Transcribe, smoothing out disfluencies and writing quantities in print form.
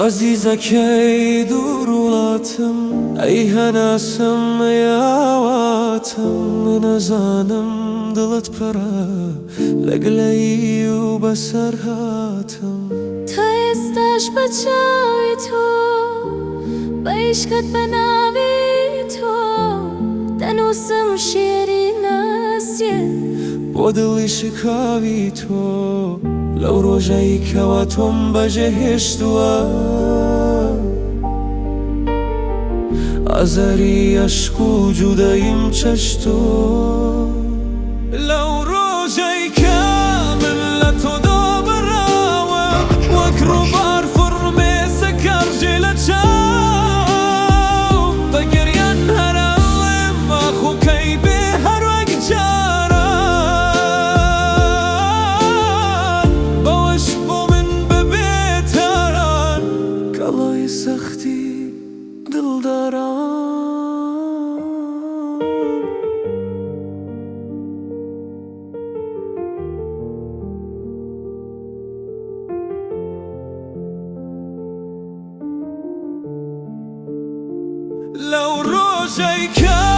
عزیزەکەی دووڕوڵاتم ئەی هەناسم یاواتم نەزانم دڵت پڕە لە گلەیی و بەسەر هاتم تا ئێستاش بە چاوی تۆ بە عیشقت بە ناوی تۆ دەنووسم شێری ناسیێ بۆ دڵی شکاوی تۆ لەو ڕۆژەی کەوا تۆم بەجێهێشتووە ئازاری عەشق و جوداییم چەشتووە لەو ڕۆژەی کە من لە تۆ دۆبڕاوە وەک ڕووبار فڕمێسە کەڕژێ لە چاوم بە گریان هەراڵێم ئاخوکەی بێ هەر وەک جاران بەوەش بۆ من ببێتاران کەڵای سەختی دڵداران لەو ڕۆژەی کە